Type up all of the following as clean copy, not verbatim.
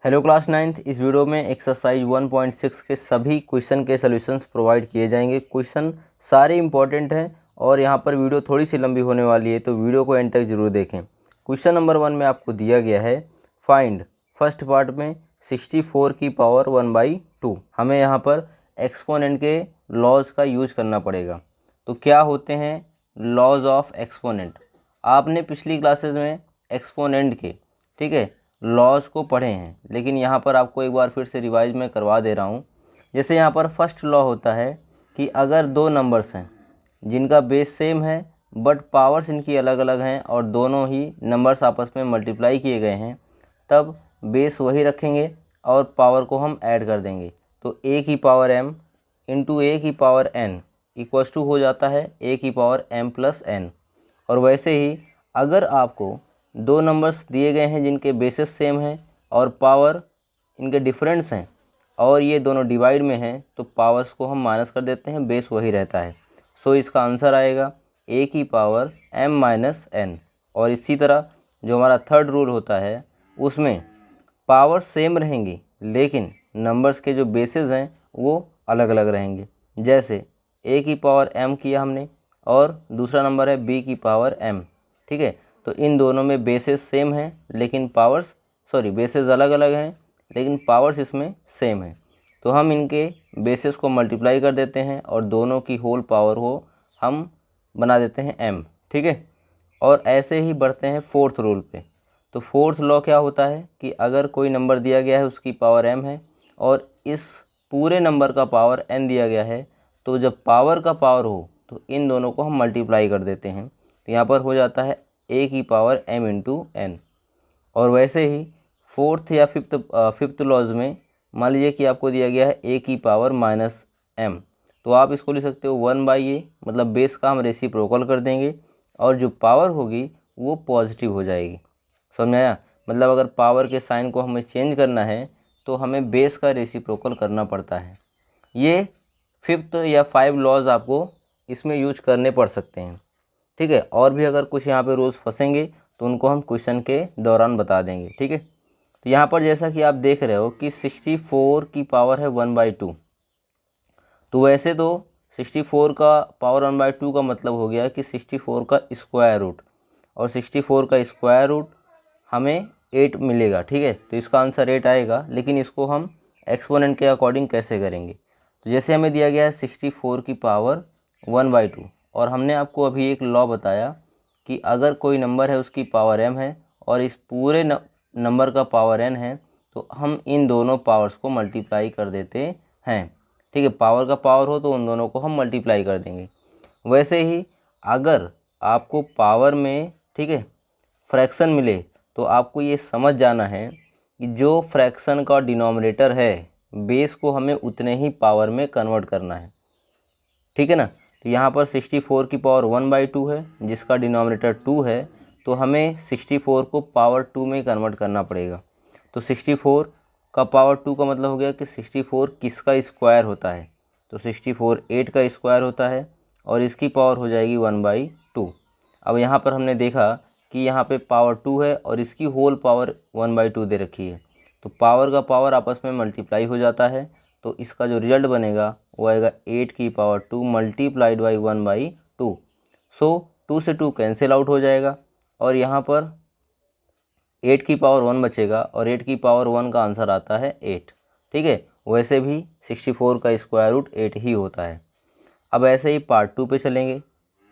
Hello class ninth. इस video में exercise 1.6 के सभी क्वेश्चन के सॉल्यूशंस प्रोवाइड किए जाएंगे। क्वेश्चन सारे इंपॉर्टेंट हैं और यहाँ पर वीडियो थोड़ी सी लंबी होने वाली है, तो वीडियो को एंड तक जरूर देखें। क्वेश्चन नंबर 1 में आपको दिया गया है फाइंड, फर्स्ट पार्ट में 64 की पावर 1/2। हमें यहाँ पर एक्सपोनेंट के लॉज का यूज करना पड़ेगा। तो क्या होते हैं लॉज ऑफ एक्सपोनेंट? आपने पिछली क्लासेस में एक्सपोनेंट के, ठीक है, लॉज को पढ़े हैं, लेकिन यहाँ पर आपको एक बार फिर से रिवाइज में करवा दे रहा हूँ। जैसे यहाँ पर फर्स्ट लॉ होता है कि अगर दो नंबर्स हैं जिनका बेस सेम है बट पावर्स इनकी अलग अलग हैं और दोनों ही नंबर्स आपस में मल्टीप्लाई किए गए हैं, तब बेस वही रखेंगे और पावर को हम ऐड कर देंगे। तो a की पावर m इंटू a की पावर n इक्वल्स टू हो जाता है a की पावर m प्लस n। और वैसे ही अगर आपको दो नंबर्स दिए गए हैं जिनके बेसिस सेम हैं और पावर इनके डिफरेंस हैं और ये दोनों डिवाइड में हैं, तो पावर्स को हम माइनस कर देते हैं, बेस वही रहता है। सो इसका आंसर आएगा a की पावर m माइनस n। और इसी तरह जो हमारा थर्ड रूल होता है उसमें पावर सेम रहेंगी लेकिन नंबर्स के जो बेसिस हैं वो अलग अलग रहेंगे। जैसे a की पावर m किया हमने और दूसरा नंबर है b की पावर m, ठीक है। तो इन दोनों में बेसिस सेम हैं लेकिन पावर्स बेसिस अलग अलग हैं लेकिन पावर्स इसमें सेम है। तो हम इनके बेसिस को मल्टीप्लाई कर देते हैं और दोनों की होल पावर को हम बना देते हैं m, ठीक है। और ऐसे ही बढ़ते हैं फोर्थ रूल पे। तो फोर्थ लॉ क्या होता है कि अगर कोई नंबर दिया गया है उसकी पावर m है और इस पूरे नंबर का पावर n दिया गया है, तो जब पावर का पावर हो तो इन दोनों को हम मल्टीप्लाई कर देते हैं। तो यहाँ पर हो जाता है a की पावर m इंटू n। और वैसे ही फोर्थ या फिफ्थ लॉज में मान लीजिए कि आपको दिया गया है a की पावर माइनस m, तो आप इसको लिख सकते हो 1/a, मतलब बेस का हम रेसिप्रोकल कर देंगे और जो पावर होगी वो पॉजिटिव हो जाएगी। समझ में आया? मतलब अगर पावर के साइन को हमें चेंज करना है तो हमें बेस का रेसिप्रोकल करना पड़ता है। ये फिफ्थ या 5 लॉज आपको इसमें यूज करने पड़ सकते हैं, ठीक है। और भी अगर कुछ यहाँ पे रूल्स फंसेंगे तो उनको हम क्वेश्चन के दौरान बता देंगे, ठीक है। तो यहाँ पर जैसा कि आप देख रहे हो कि 64 की पावर है 1/2। तो वैसे तो 64 का पावर 1/2 का मतलब हो गया कि 64 का स्क्वायर रूट, और 64 का स्क्वायर रूट हमें 8 मिलेगा, ठीक है। तो इसका आंसर 8 आएगा, लेकिन इसको हम एक्सपोनेंट के अकॉर्डिंग कैसे करेंगे? तो जैसे हमें दिया गया है 64 की पावर 1/2 और हमने आपको अभी एक लॉ बताया कि अगर कोई नंबर है उसकी पावर m है और इस पूरे नंबर का पावर n है, तो हम इन दोनों पावर्स को मल्टीप्लाई कर देते हैं, ठीक है। पावर का पावर हो तो उन दोनों को हम मल्टीप्लाई कर देंगे। वैसे ही अगर आपको पावर में, ठीक है, फ्रैक्शन मिले तो आपको ये समझ जाना है कि जो फ्रैक्शन का डिनोमिनेटर है बेस को हमें उतने ही पावर में कन्वर्ट करना है, ठीक है ना। तो यहाँ पर 64 की पावर 1/2 है जिसका डिनोमिनेटर 2 है, तो हमें 64 को पावर 2 में कन्वर्ट करना पड़ेगा। तो 64 का पावर 2 का मतलब हो गया कि 64 किसका स्क्वायर होता है? तो 64 8 का स्क्वायर होता है और इसकी पावर हो जाएगी 1/2। अब यहाँ पर हमने देखा कि यहाँ पे पावर 2 है और इसकी होल पावर 1/2 दे रखी है, तो पावर का पावर आपस में मल्टीप्लाई हो जाता है। तो इसका जो रिजल्ट बनेगा वो आएगा 8 की पावर 2 मल्टीप्लाइड बाई 1/2। सो 2 से 2 कैंसिल आउट हो जाएगा और यहाँ पर 8 की पावर 1 बचेगा और 8 की पावर 1 का आंसर आता है 8, ठीक है। वैसे भी 64 का स्क्वायर रूट 8 ही होता है। अब ऐसे ही पार्ट 2 पे चलेंगे।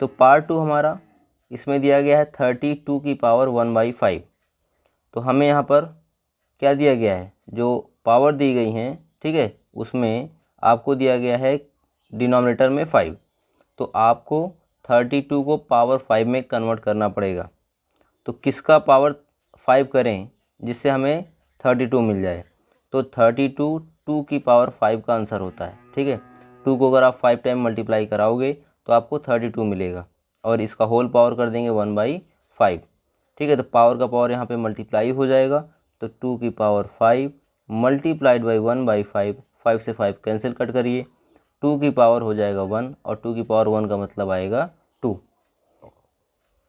तो पार्ट 2 हमारा इसमें दिया गया है 32 की पावर 1/5। तो हमें यहाँ पर क्या दिया गया है? जो पावर दी गई हैं, ठीक है, उसमें आपको दिया गया है डिनोमिनेटर में 5, तो आपको 32 को पावर 5 में कन्वर्ट करना पड़ेगा। तो किसका पावर 5 करें जिससे हमें 32 मिल जाए? तो 32 2 की पावर 5 का आंसर होता है, ठीक है। 2 को अगर आप 5 टाइम मल्टीप्लाई कराओगे तो आपको 32 मिलेगा और इसका होल पावर कर देंगे 1/5, ठीक है। तो पावर का पावर यहाँ पे मल्टीप्लाई हो जाएगा, तो 2 की पावर 5 मल्टीप्लाइड बाई 1/5, 5 से 5 कैंसिल कट करिए, 2 की पावर हो जाएगा 1 और 2 की पावर 1 का मतलब आएगा 2।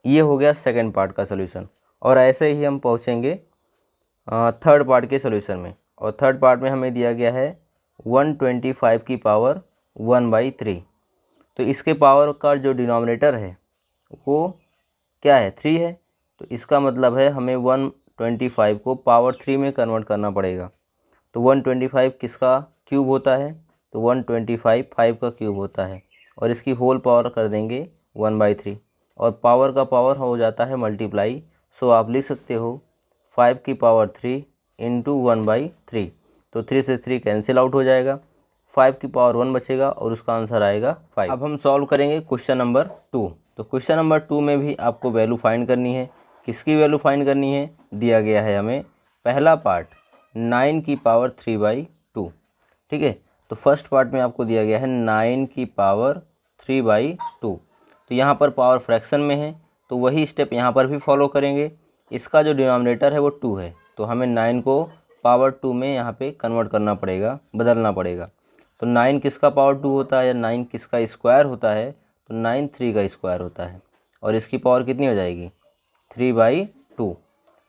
ये हो गया सेकंड पार्ट का सलूशन। और ऐसे ही हम पहुँचेंगे थर्ड पार्ट के सोल्यूशन में। और थर्ड पार्ट में हमें दिया गया है 125 की पावर 1/3। तो इसके पावर का जो डिनोमिनेटर है वो क्या है, 3 है। तो इसका मतलब है हमें 125 को पावर 3 में कन्वर्ट करना पड़ेगा। तो 125 किसका क्यूब होता है, तो 125 5 का क्यूब होता है, और इसकी होल पावर कर देंगे 1/3, और पावर का पावर हो जाता है मल्टीप्लाई। सो आप लिख सकते हो 5 की पावर 3 इंटू 1/3। तो 3 से 3 कैंसिल आउट हो जाएगा, 5 की पावर 1 बचेगा और उसका आंसर आएगा 5। अब हम सॉल्व करेंगे क्वेश्चन नंबर 2। तो क्वेश्चन नंबर 2 में भी आपको वैल्यू फाइंड करनी है। किसकी वैल्यू फाइंड करनी है, दिया गया है हमें पहला पार्ट 9 की पावर 3/2। ठीक है, तो फर्स्ट पार्ट में आपको दिया गया है 9 की पावर 3/2। तो यहाँ पर पावर फ्रैक्शन में है, तो वही स्टेप यहाँ पर भी फॉलो करेंगे। इसका जो डिनोमिनेटर है वो 2 है, तो हमें 9 को पावर 2 में यहाँ पे कन्वर्ट करना पड़ेगा, बदलना पड़ेगा। तो 9 किसका पावर 2 होता है या 9 किसका स्क्वायर होता है, तो 9 3 का स्क्वायर होता है, और इसकी पावर कितनी हो जाएगी 3/2।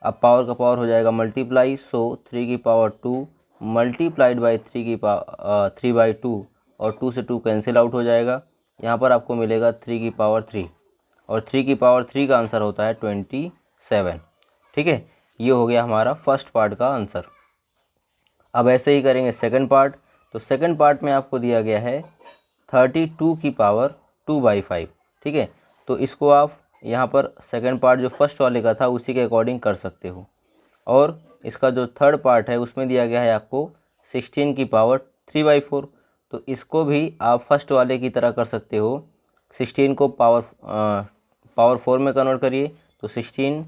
अब पावर का पावर हो जाएगा मल्टीप्लाई, सो 3 की पावर 2 मल्टीप्लाइड बाई 3 की पावर 3/2, और 2 से 2 कैंसिल आउट हो जाएगा। यहाँ पर आपको मिलेगा 3 की पावर 3, और 3 की पावर 3 का आंसर होता है 27। ठीक है, ये हो गया हमारा फर्स्ट पार्ट का आंसर। अब ऐसे ही करेंगे सेकंड पार्ट। तो सेकंड पार्ट में आपको दिया गया है 32 की पावर 2/5। ठीक है, तो इसको आप यहाँ पर सेकंड पार्ट जो फर्स्ट वाले का था उसी के अकॉर्डिंग कर सकते हो। और इसका जो थर्ड पार्ट है उसमें दिया गया है आपको 16 की पावर 3/4। तो इसको भी आप फर्स्ट वाले की तरह कर सकते हो। 16 को पावर 4 में कन्वर्ट करिए, तो 16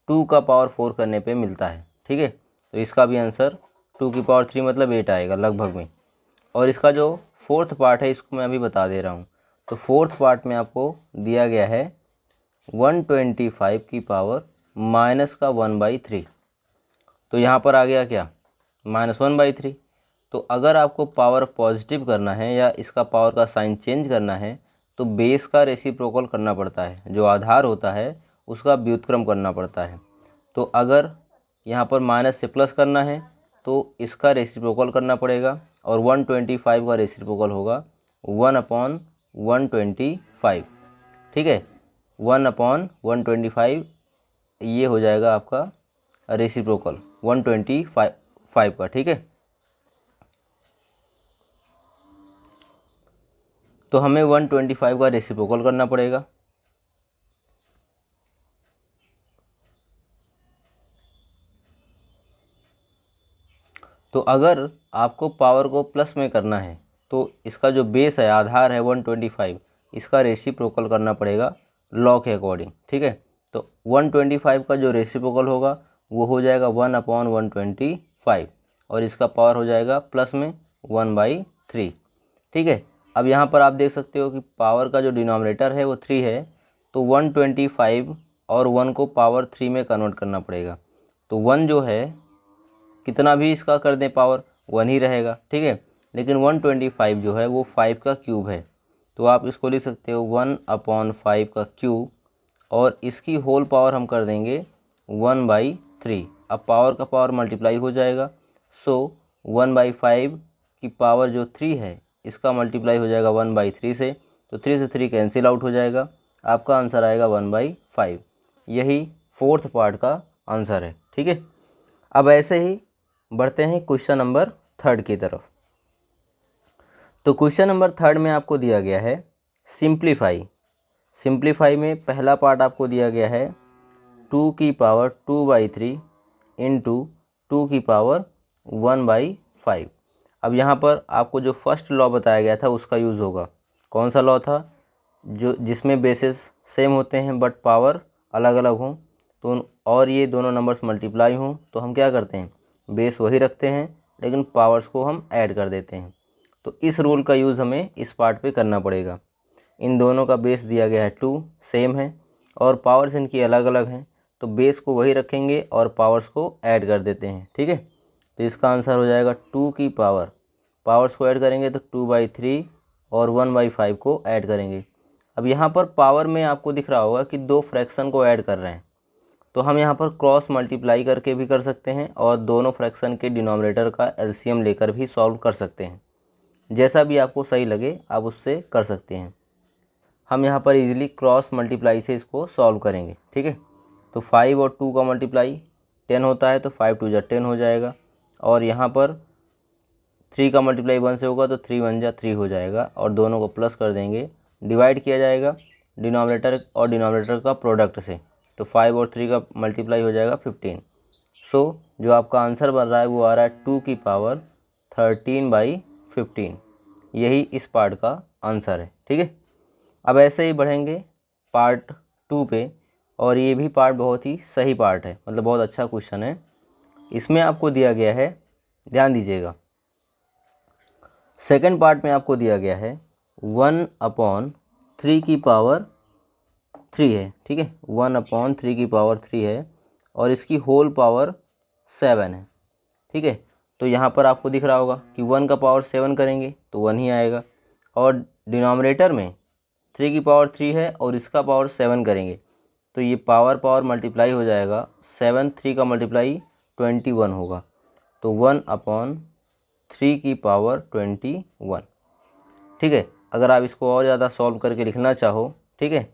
2 का पावर 4 करने पे मिलता है। ठीक है, तो इसका भी आंसर 2 की पावर 3 मतलब 8 आएगा लगभग में। और इसका जो फोर्थ पार्ट है इसको मैं अभी बता दे रहा हूँ। तो फोर्थ पार्ट में आपको दिया गया है 125 की पावर माइनस का 1/3। तो यहाँ पर आ गया क्या -1/3। तो अगर आपको पावर पॉजिटिव करना है या इसका पावर का साइन चेंज करना है तो बेस का रेसिप्रोकल करना पड़ता है, जो आधार होता है उसका व्युत्क्रम करना पड़ता है। तो अगर यहाँ पर माइनस से प्लस करना है तो इसका रेसिप्रोकल करना पड़ेगा, और 125 का रेसिप्रोकल होगा 1/125। ठीक है, 1/125 ये हो जाएगा आपका रेसिप्रोकल 125 का। ठीक है, तो हमें 125 का रेसिप्रोकल करना पड़ेगा। तो अगर आपको पावर को प्लस में करना है तो इसका जो बेस है, आधार है 125, इसका रेसिप्रोकल करना पड़ेगा लॉ के अकॉर्डिंग। ठीक है, तो 125 का जो रेसिप्रोकल होगा वो हो जाएगा 1/125, और इसका पावर हो जाएगा प्लस में 1/3। ठीक है, अब यहाँ पर आप देख सकते हो कि पावर का जो डिनोमिनेटर है वो 3 है, तो 125 और 1 को पावर 3 में कन्वर्ट करना पड़ेगा। तो 1 जो है कितना भी इसका कर दें पावर 1 ही रहेगा। ठीक है, लेकिन 125 जो है वो 5 का क्यूब है, तो आप इसको लिख सकते हो 1/5 का क्यूब, और इसकी होल पावर हम कर देंगे 1/3। अब पावर का पावर मल्टीप्लाई हो जाएगा, सो 1/5 की पावर जो 3 है इसका मल्टीप्लाई हो जाएगा 1/3 से, तो 3 से 3 कैंसिल आउट हो जाएगा, आपका आंसर आएगा 1/5। यही फोर्थ पार्ट का आंसर है। ठीक है, अब ऐसे ही बढ़ते हैं क्वेश्चन नंबर थर्ड की तरफ। तो क्वेश्चन नंबर थर्ड में आपको दिया गया है सिंप्लीफाई में पहला पार्ट आपको दिया गया है 2 की पावर 2/3 इंटू 2 की पावर 1/5। अब यहाँ पर आपको जो फर्स्ट लॉ बताया गया था उसका यूज़ होगा। कौन सा लॉ था, जो जिसमें बेसिस सेम होते हैं बट पावर अलग अलग हों, तो और ये दोनों नंबर्स मल्टीप्लाई हों, तो हम क्या करते हैं, बेस वही रखते हैं लेकिन पावर्स को हम ऐड कर देते हैं। तो इस रूल का यूज़ हमें इस पार्ट पे करना पड़ेगा। इन दोनों का बेस दिया गया है 2, सेम है, और पावर्स इनकी अलग अलग हैं, तो बेस को वही रखेंगे और पावर्स को ऐड कर देते हैं। ठीक है, तो इसका आंसर हो जाएगा 2 की पावर्स को ऐड करेंगे तो 2/3 और 1/5 को ऐड करेंगे। अब यहाँ पर पावर में आपको दिख रहा होगा कि 2 फ्रैक्शन को ऐड कर रहे हैं, तो हम यहाँ पर क्रॉस मल्टीप्लाई करके भी कर सकते हैं और दोनों फ्रैक्शन के डिनोमिनेटर का एलसीएम लेकर भी सॉल्व कर सकते हैं। जैसा भी आपको सही लगे आप उससे कर सकते हैं। हम यहाँ पर इजीली क्रॉस मल्टीप्लाई से इसको सॉल्व करेंगे, ठीक है। तो 5 और 2 का मल्टीप्लाई 10 होता है, तो 5 2 जा 10 हो जाएगा। और यहाँ पर 3 का मल्टीप्लाई 1 से होगा, तो 3 1 जा 3 हो जाएगा और दोनों को प्लस कर देंगे। डिवाइड किया जाएगा डिनोमिनेटर और डिनोमिनेटर का प्रोडक्ट से, तो 5 और 3 का मल्टीप्लाई हो जाएगा 15। सो जो आपका आंसर बन रहा है वो आ रहा है 2 की पावर 13/15। यही इस पार्ट का आंसर है, ठीक है। अब ऐसे ही बढ़ेंगे पार्ट 2 पे, और ये भी पार्ट बहुत ही सही पार्ट है, मतलब बहुत अच्छा क्वेश्चन है। इसमें आपको दिया गया है, ध्यान दीजिएगा, सेकंड पार्ट में आपको दिया गया है 1/3 की पावर 3 है, ठीक है। 1/3 की पावर 3 है और इसकी होल पावर 7 है, ठीक है। तो यहाँ पर आपको दिख रहा होगा कि 1 का पावर 7 करेंगे तो 1 ही आएगा, और डिनोमिनेटर में 3 की पावर 3 है और इसका पावर 7 करेंगे तो ये पावर पावर मल्टीप्लाई हो जाएगा। 7 3 का मल्टीप्लाई 21 होगा, तो 1/3 की पावर 21, ठीक है। अगर आप इसको और ज़्यादा सॉल्व करके लिखना चाहो, ठीक है,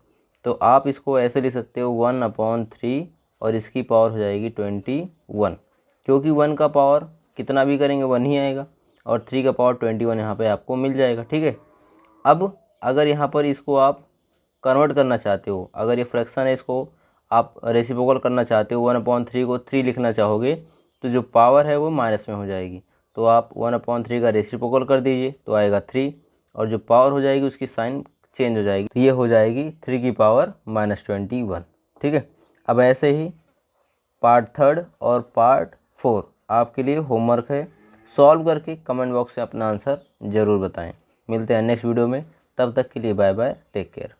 तो आप इसको ऐसे लिख सकते हो 1/3 और इसकी पावर हो जाएगी 21, क्योंकि 1 का पावर कितना भी करेंगे 1 ही आएगा और 3 का पावर 21 यहाँ पे आपको मिल जाएगा, ठीक है। अब अगर यहाँ पर इसको आप कन्वर्ट करना चाहते हो, अगर ये फ्रैक्शन है इसको आप रेसिप्रोकल करना चाहते हो, 1/3 को 3 लिखना चाहोगे तो जो पावर है वो माइनस में हो जाएगी, तो आप 1/3 का रेसिप्रोकल कर दीजिए तो आएगा 3, और जो पावर हो जाएगी उसकी साइन चेंज हो जाएगी, तो ये हो जाएगी 3 की पावर -21, ठीक है। अब ऐसे ही पार्ट 3 और पार्ट 4 आपके लिए होमवर्क है, सॉल्व करके कमेंट बॉक्स में अपना आंसर ज़रूर बताएं। मिलते हैं नेक्स्ट वीडियो में, तब तक के लिए बाय बाय, टेक केयर।